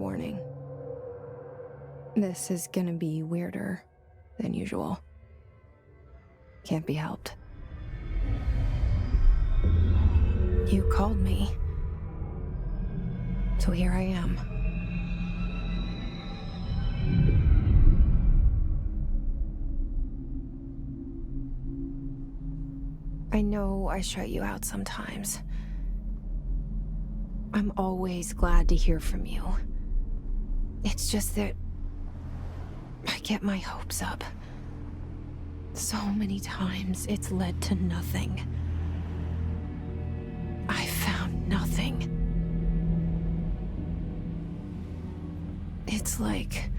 warning. This is gonna be weirder than usual. Can't be helped. You called me. So here I am. I know I shut you out sometimes. I'm always glad to hear from you. It's just that I get my hopes up. So many times it's led to nothing. I found nothing. It's like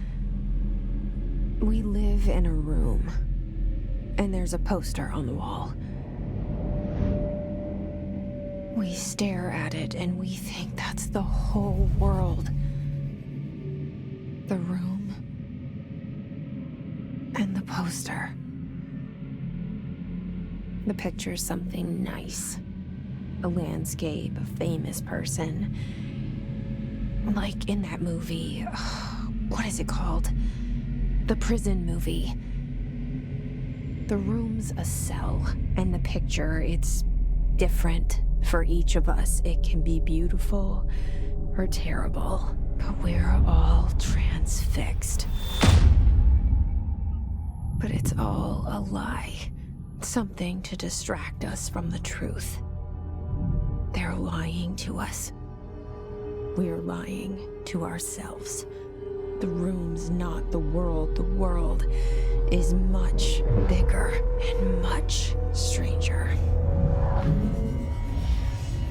we live in a room, and there's a poster on the wall. We stare at it and we think that's the whole world. The room and the poster. The picture's something nice. A landscape, a famous person. Like in that movie, what is it called? The prison movie. The room's a cell, and the picture, it's different for each of us. It can be beautiful or terrible, but we're all transfixed. But it's all a lie. Something to distract us from the truth. They're lying to us. We're lying to ourselves. The room's not the world. The world is much bigger and much stranger.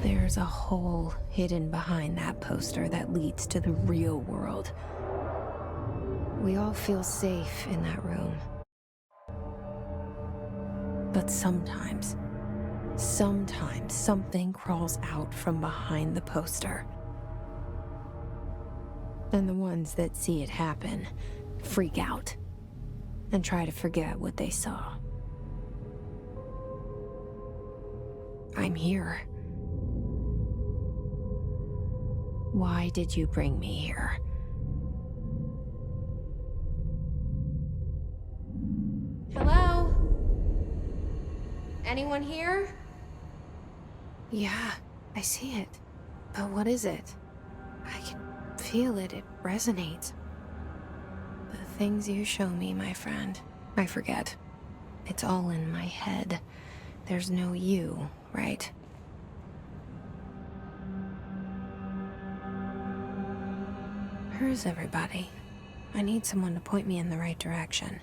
There's a hole hidden behind that poster that leads to the real world. We all feel safe in that room. But sometimes something crawls out from behind the poster. And the ones that see it happen freak out and try to forget what they saw. I'm here. Why did you bring me here? Hello? Anyone here? Yeah, I see it. But what is it? I can feel it. It resonates. The things you show me, my friend, I forget. It's all in my head. There's no you, right? Where's everybody? I need someone to point me in the right direction.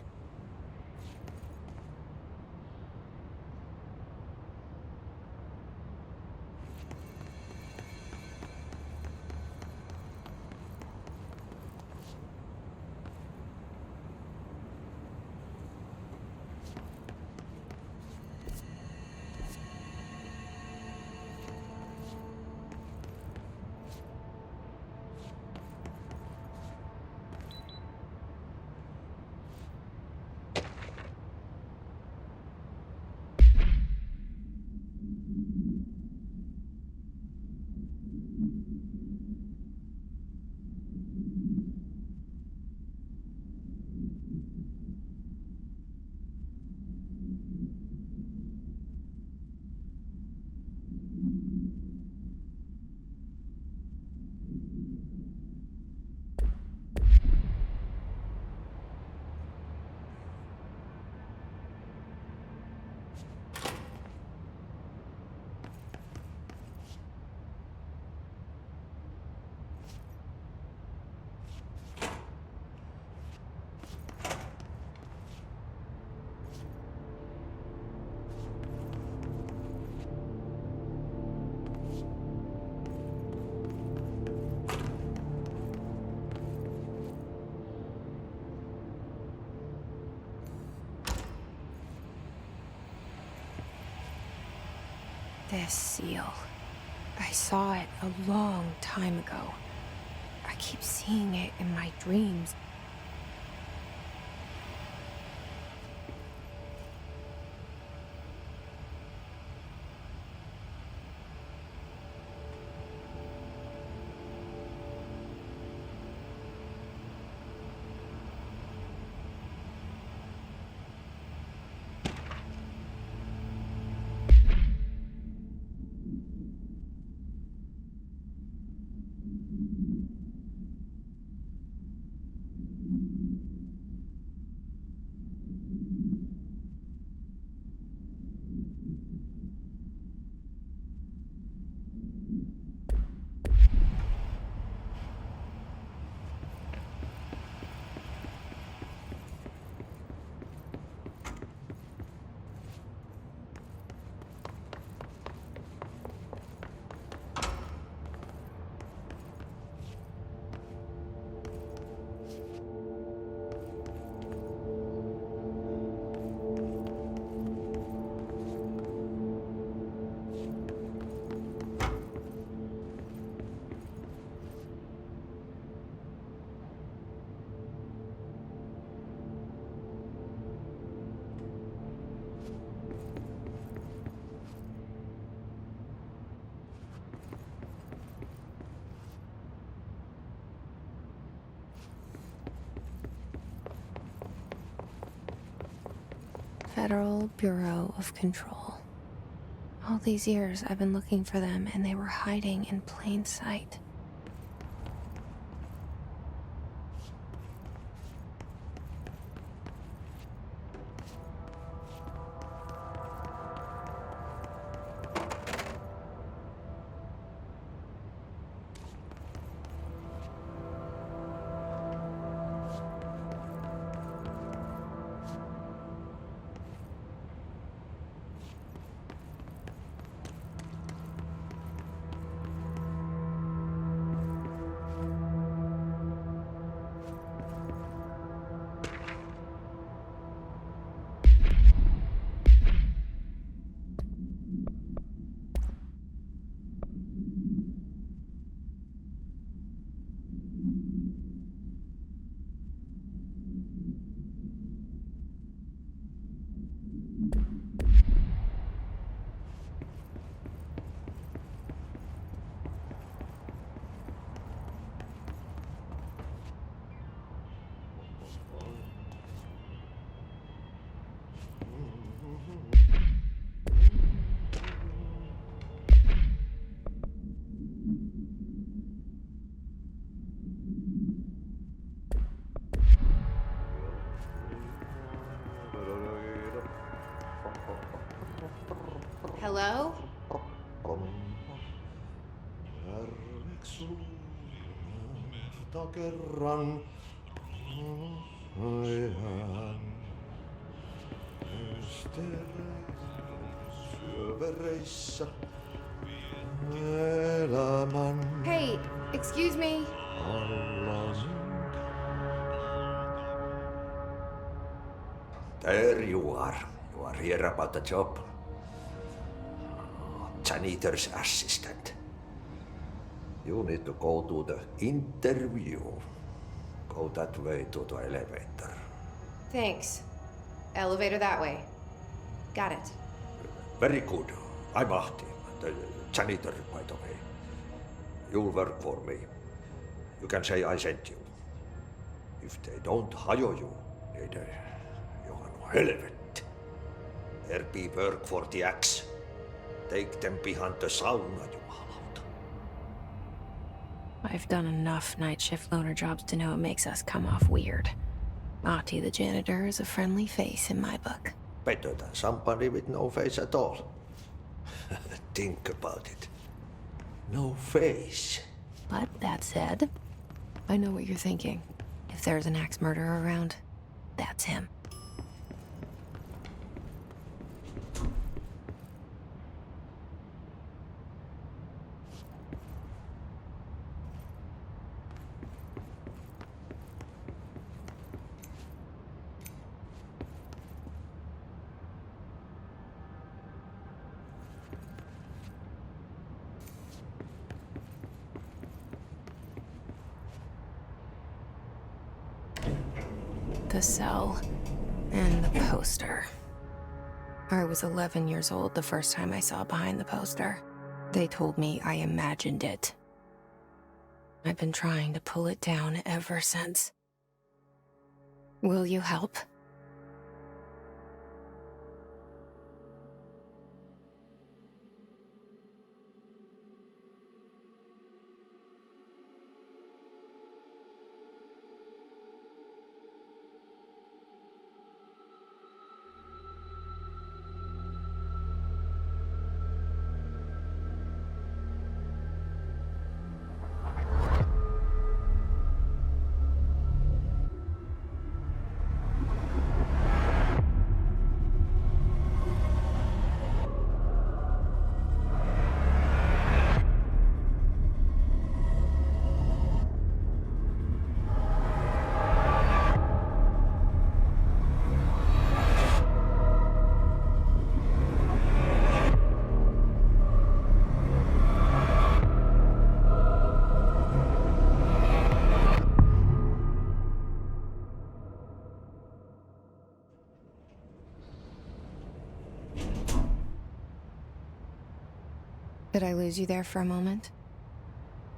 This seal. I saw it a long time ago. I keep seeing it in my dreams. Federal Bureau of Control. All these years I've been looking for them, and they were hiding in plain sight. Hello? Hey, excuse me. There you are. You are here about the job. Janitor's assistant. You need to go to the interview. Go that way to the elevator. Thanks. Elevator that way. Got it. Very good. I'm Ahti, the janitor, by the way. You'll work for me. You can say I sent you. If they don't hire you, niin Johan helvet. There be work for the axe. Take them behind the sauna, jumalauta. I've done enough night shift loner jobs to know it makes us come off weird. Ahti the janitor is a friendly face in my book. Better than somebody with no face at all. Think about it. No face. But that said, I know what you're thinking. If there's an axe murderer around, that's him. The cell and the poster. I was 11 years old the first time I saw behind the poster. They told me I imagined it. I've been trying to pull it down ever since. Will you help? Did I lose you there for a moment?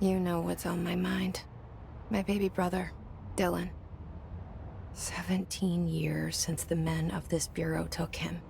You know what's on my mind. My baby brother, Dylan. 17 years since the men of this bureau took him.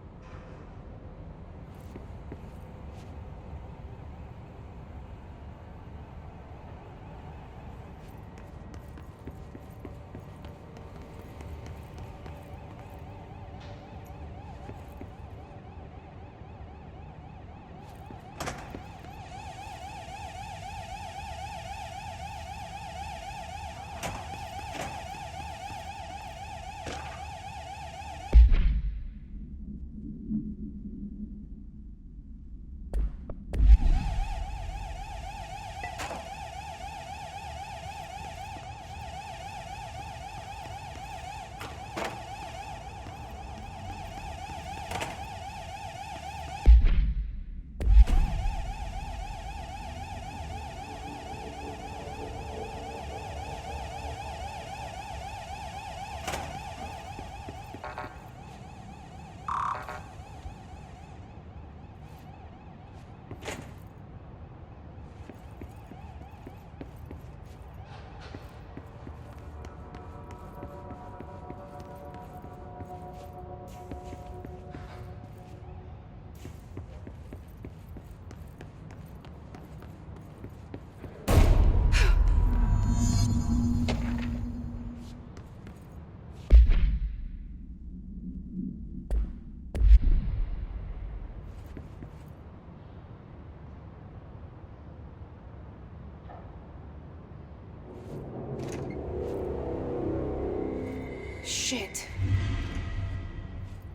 Shit.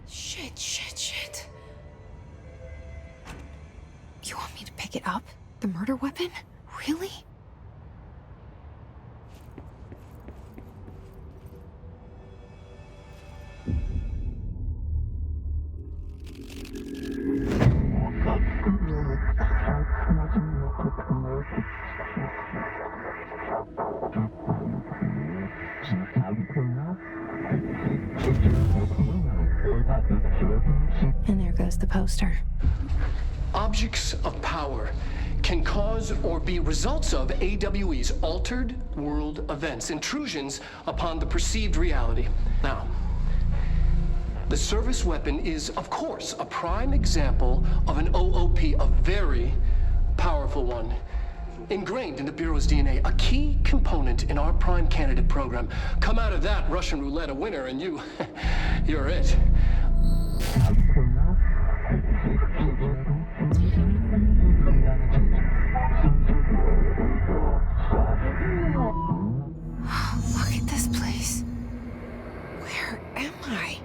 Shit. You want me to pick it up? The murder weapon? Really? And there goes the poster. Objects of power can cause or be results of AWE's altered world events, intrusions upon the perceived reality. Now, the service weapon is, of course, a prime example of an OOP, a very powerful one. Ingrained in the Bureau's DNA, a key component in our prime candidate program. Come out of that Russian roulette a winner and you're it. Look at this place. Where am I?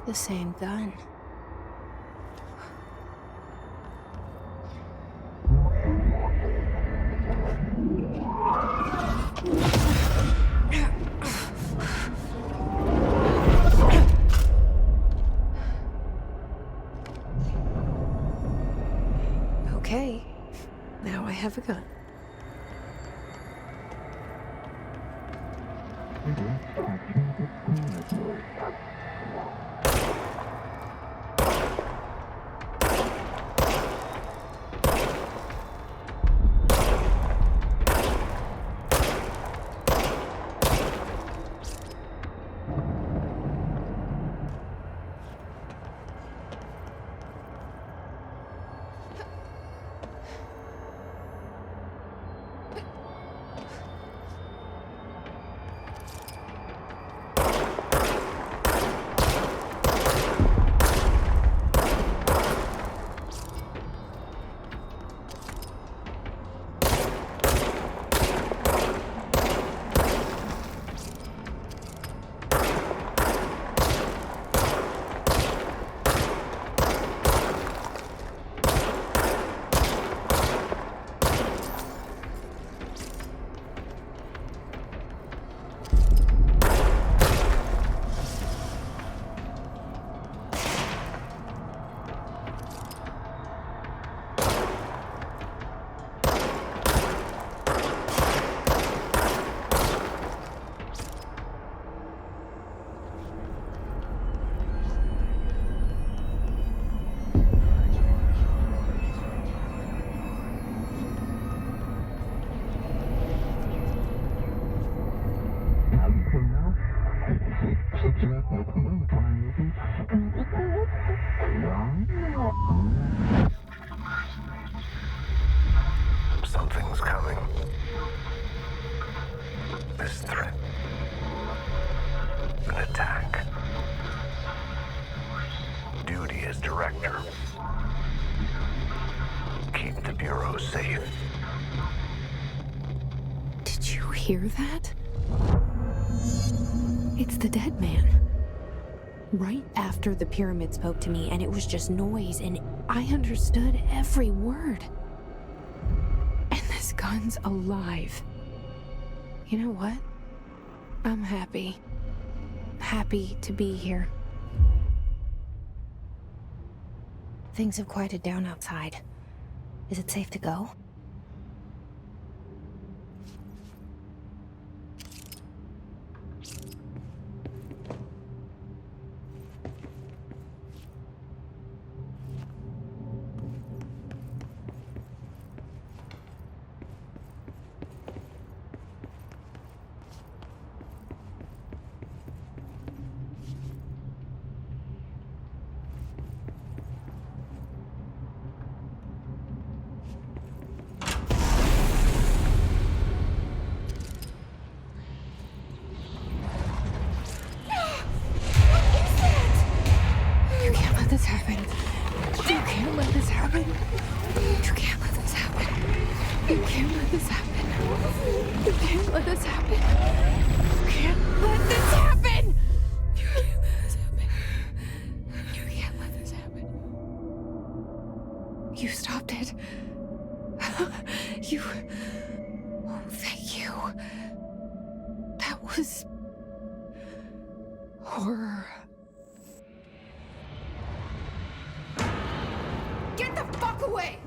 The same gun. Okay, now I have a gun. Something's coming. This threat. An attack. Duty as director. Keep the Bureau safe. Did you hear that? It's the dead man. Right after the pyramid spoke to me, and it was just noise, and I understood every word. And this gun's alive. You know what? I'm happy. Happy to be here. Things have quieted down outside. Is it safe to go? This happen. You can't let this happen. You can't let this happen. You can't let this happen. You can't let this happen. You can't let this happen. You can't let this happen. You can't let this happen. You stopped it. You. Oh, thank you. That was horror. Get the fuck away!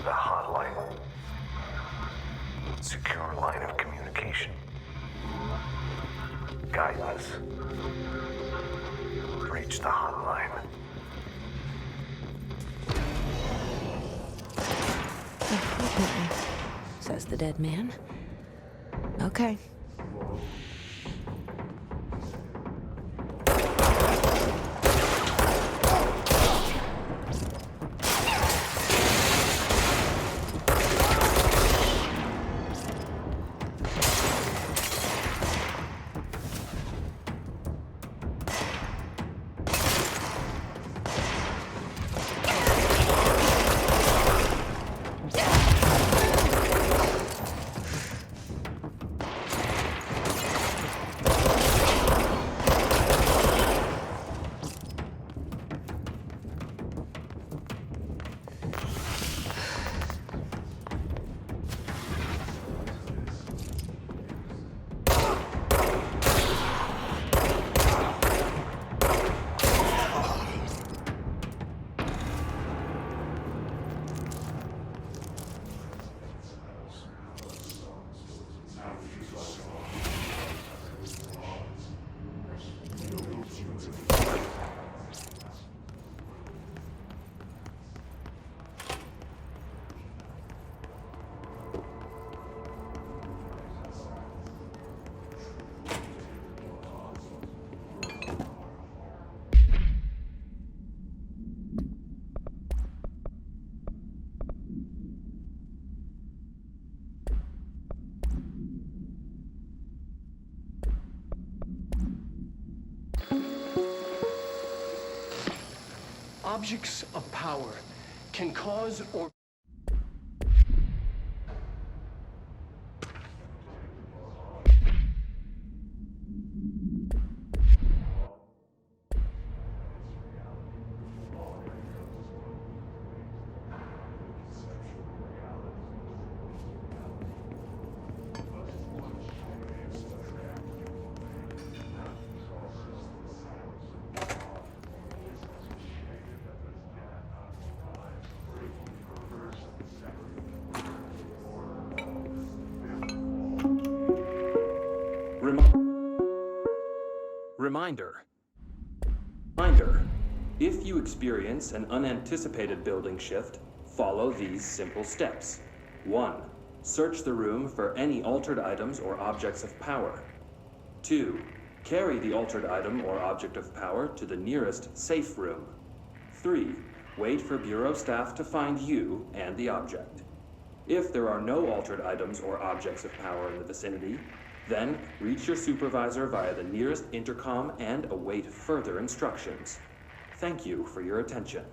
The hotline. Secure line of communication. Guidance. Reach the hotline. Says the dead man. Okay. objects of power can cause or... Reminder. If you experience an unanticipated building shift, follow these simple steps. 1. Search the room for any altered items or objects of power. 2. Carry the altered item or object of power to the nearest safe room. 3. Wait for Bureau staff to find you and the object. If there are no altered items or objects of power in the vicinity, then reach your supervisor via the nearest intercom and await further instructions. Thank you for your attention.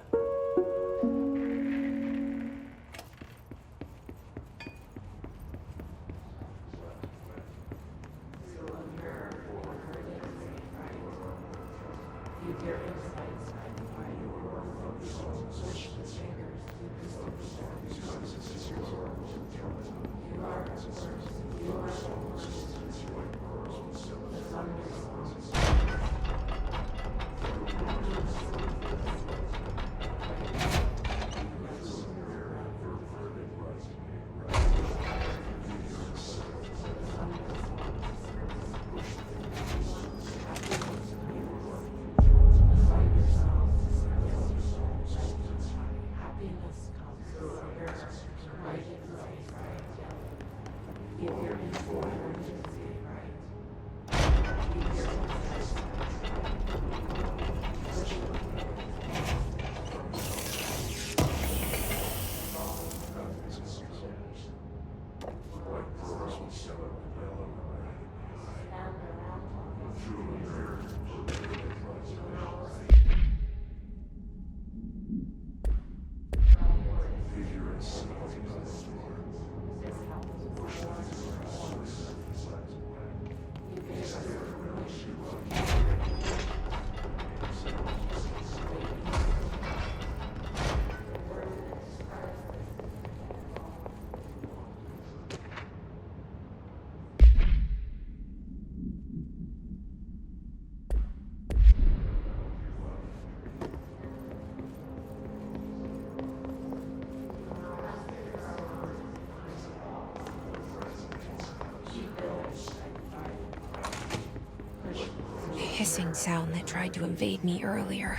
Hissing sound that tried to invade me earlier.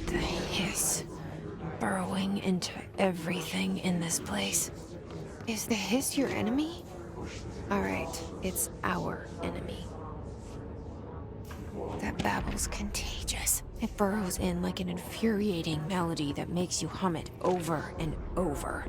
The hiss, burrowing into everything in this place. Is the hiss your enemy? Alright, it's our enemy. That babble's contagious. It burrows in like an infuriating melody that makes you hum it over and over.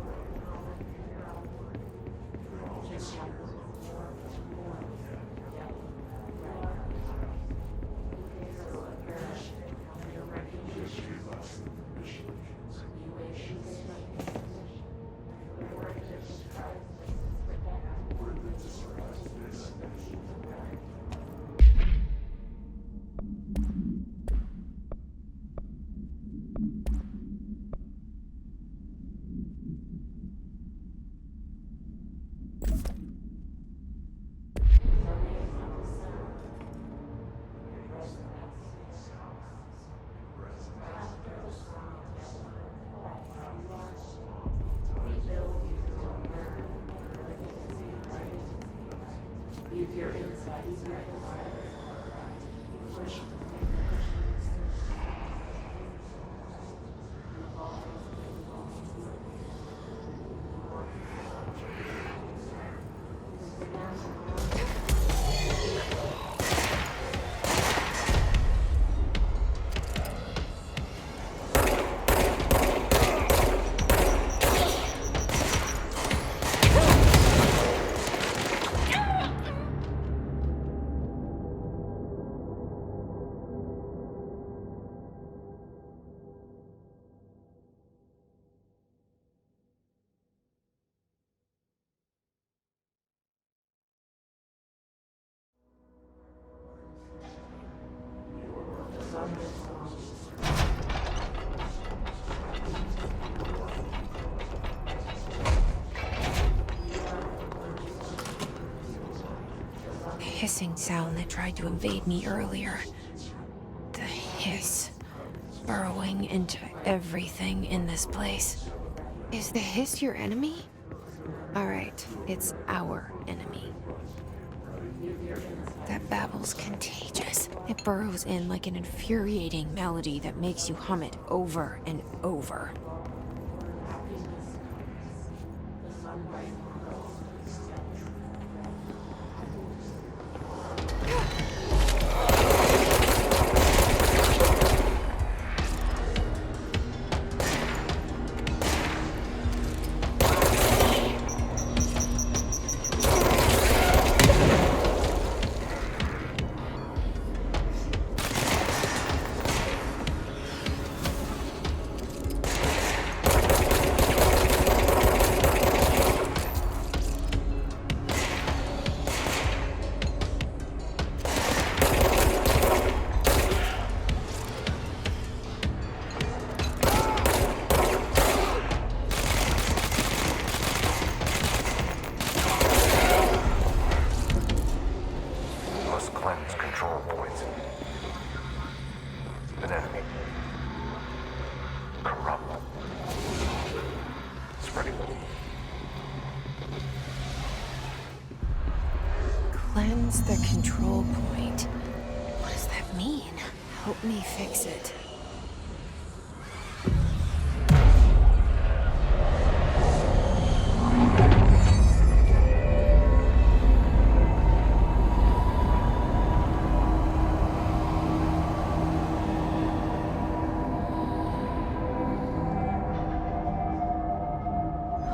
hissing sound that tried to invade me earlier. The hiss, burrowing into everything in this place. Is the hiss your enemy? Alright, it's our enemy. That babble's contagious. It burrows in like an infuriating melody that makes you hum it over and over. Must cleanse control points. An enemy. Corrupt. Spreading. Cleanse the control point. What does that mean? Help me fix it.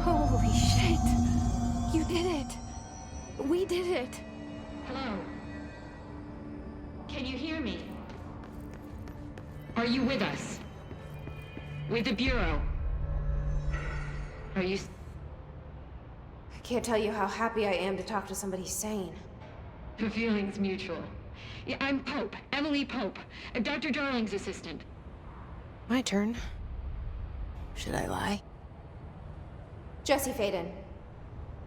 Holy shit! You did it! We did it! Hello? Can you hear me? Are you with us? With the Bureau? Are you... I can't tell you how happy I am to talk to somebody sane. The feeling's mutual. Yeah, I'm Pope. Emily Pope. Dr. Darling's assistant. My turn. Should I lie? Jesse Faden.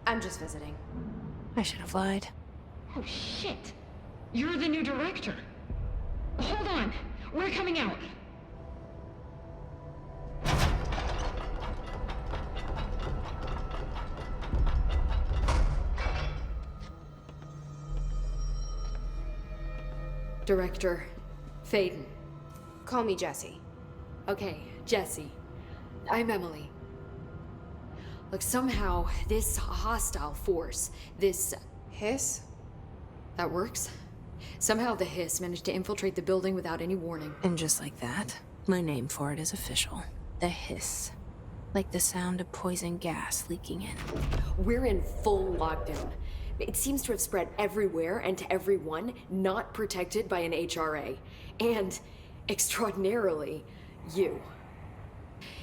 I'm just visiting. I should have lied. Oh, shit. You're the new director. Hold on. We're coming out. Director Faden. Call me Jesse. Okay, Jesse. I'm Emily. Look, somehow this hostile force, this... Hiss? that works? Somehow the hiss managed to infiltrate the building without any warning. And just like that, my name for it is official. The hiss. Like the sound of poison gas leaking in. We're in full lockdown. It seems to have spread everywhere and to everyone not protected by an HRA. And, extraordinarily, you.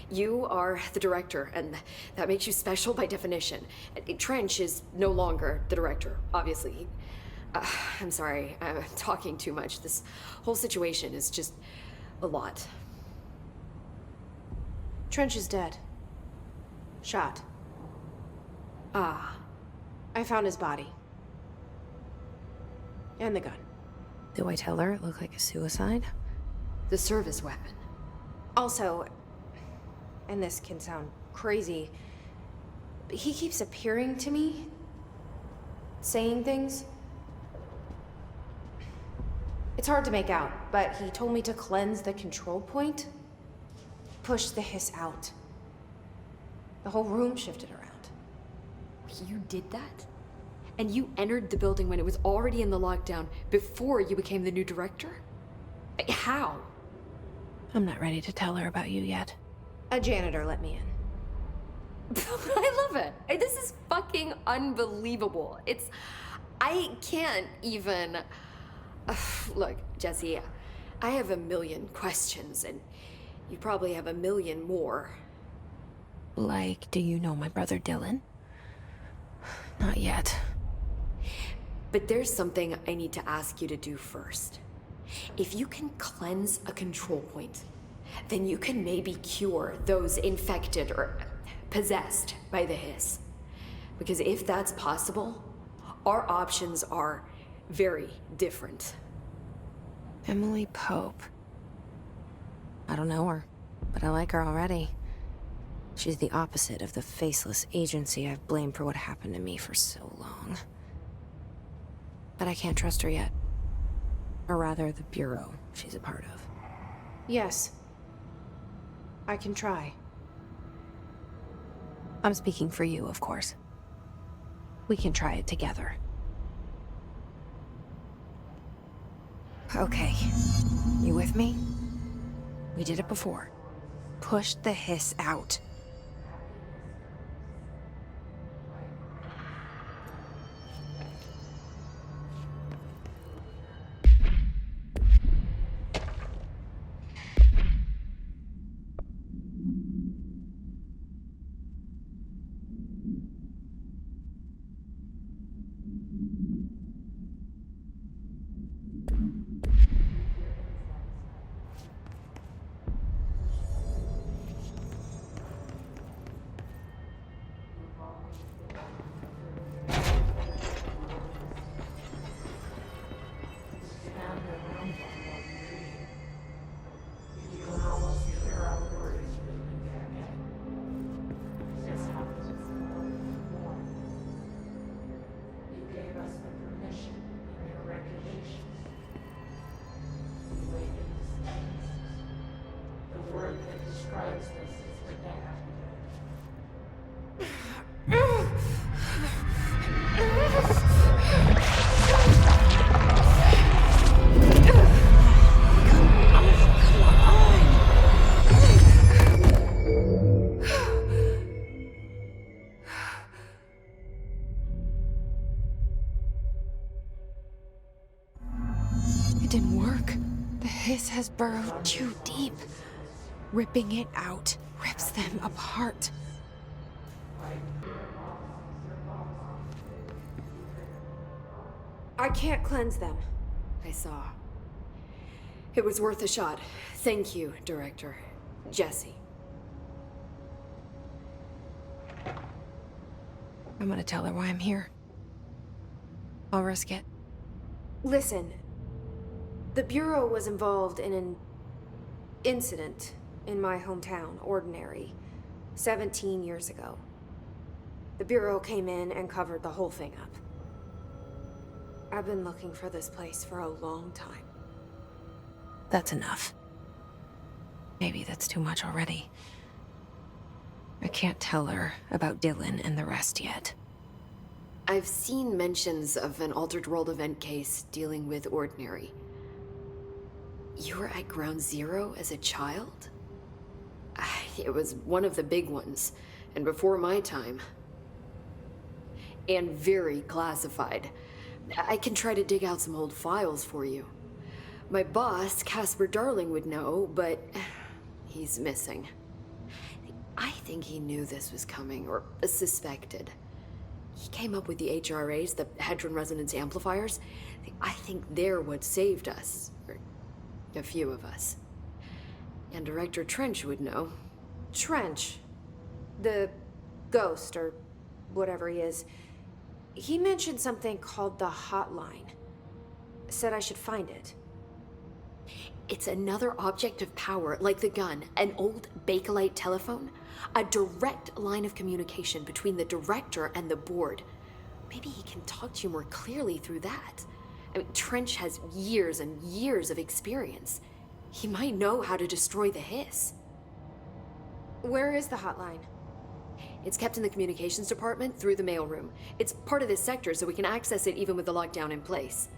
You are the director, and that makes you special by definition. Trench is no longer the director, obviously. I'm sorry, I'm talking too much. This whole situation is just a lot. Trench is dead. Shot. Ah, I found his body. And the gun. Do I tell her it looked like a suicide? the service weapon. Also, and this can sound crazy, but he keeps appearing to me, saying things. It's hard to make out, but he told me to cleanse the control point, push the hiss out. The whole room shifted around. You did that? And you entered the building when it was already in the lockdown before you became the new director? How? I'm not ready to tell her about you yet. A janitor let me in. I love it. This is fucking unbelievable. I can't even... Look, Jesse, I have a million questions, and you probably have a million more. Like, do you know my brother Dylan? Not yet. But there's something I need to ask you to do first. If you can cleanse a control point, then you can maybe cure those infected or possessed by the hiss. Because if that's possible, our options are very different. Emily Pope. I don't know her, but I like her already. She's the opposite of the faceless agency I've blamed for what happened to me for so long. But I can't trust her yet. Or rather, the Bureau she's a part of. Yes. I can try. I'm speaking for you, of course. We can try it together. Okay. You with me? We did it before. Push the hiss out. It didn't work. The hiss has burrowed too deep. Ripping it out rips them apart. I can't cleanse them. I saw. It was worth a shot. Thank you, Director. Jesse. I'm gonna tell her why I'm here. I'll risk it. Listen, the Bureau was involved in an incident in my hometown, Ordinary, 17 years ago. The Bureau came in and covered the whole thing up. I've been looking for this place for a long time. That's enough. Maybe that's too much already. I can't tell her about Dylan and the rest yet. I've seen mentions of an Altered World event case dealing with Ordinary. You were at Ground Zero as a child? It was one of the big ones, and before my time. And very classified. I can try to dig out some old files for you. My boss, Casper Darling, would know, but he's missing. I think he knew this was coming, or suspected. He came up with the HRAs, the Hadron Resonance Amplifiers. I think they're what saved us. Or a few of us. And Director Trench would know. Trench, the ghost, or whatever he is, he mentioned something called the hotline. Said I should find it. It's another object of power, like the gun, an old Bakelite telephone, a direct line of communication between the director and the board. Maybe he can talk to you more clearly through that. I mean, Trench has years and years of experience. He might know how to destroy the hiss. Where is the hotline? It's kept in the communications department through the mailroom. It's part of this sector, so we can access it even with the lockdown in place.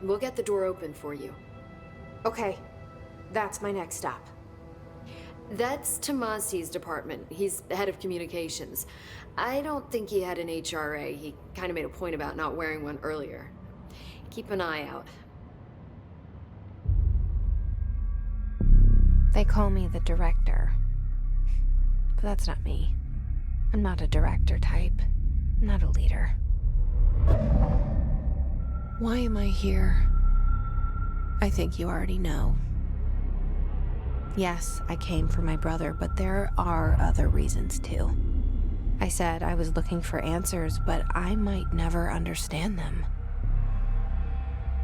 We'll get the door open for you. Okay, that's my next stop. That's Tomasi's department. He's the head of communications. I don't think he had an HRA. He kind of made a point about not wearing one earlier. Keep an eye out. They call me the director. But that's not me. I'm not a director type. I'm not a leader. Why am I here? I think you already know. Yes, I came for my brother, but there are other reasons too. I said I was looking for answers, but I might never understand them.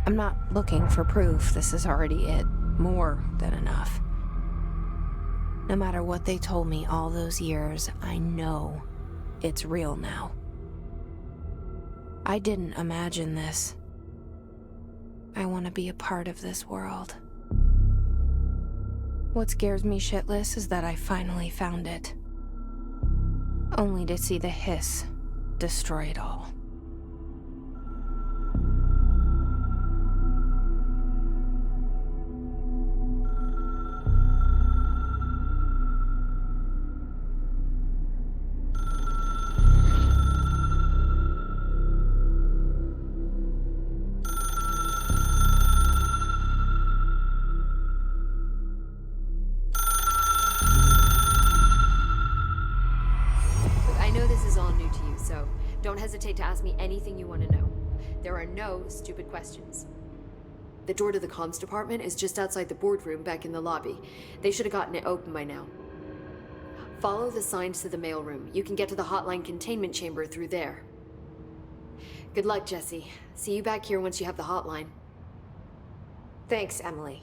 I'm not looking for proof. This is already it. More than enough. No matter what they told me all those years, I know it's real now. I didn't imagine this. I want to be a part of this world. What scares me shitless is that I finally found it. Only to see the hiss destroy it all. Don't hesitate to ask me anything you want to know. There are no stupid questions. The door to the comms department is just outside the boardroom back in the lobby. They should have gotten it open by now. Follow the signs to the mailroom. You can get to the hotline containment chamber through there. Good luck, Jesse. See you back here once you have the hotline. Thanks, Emily.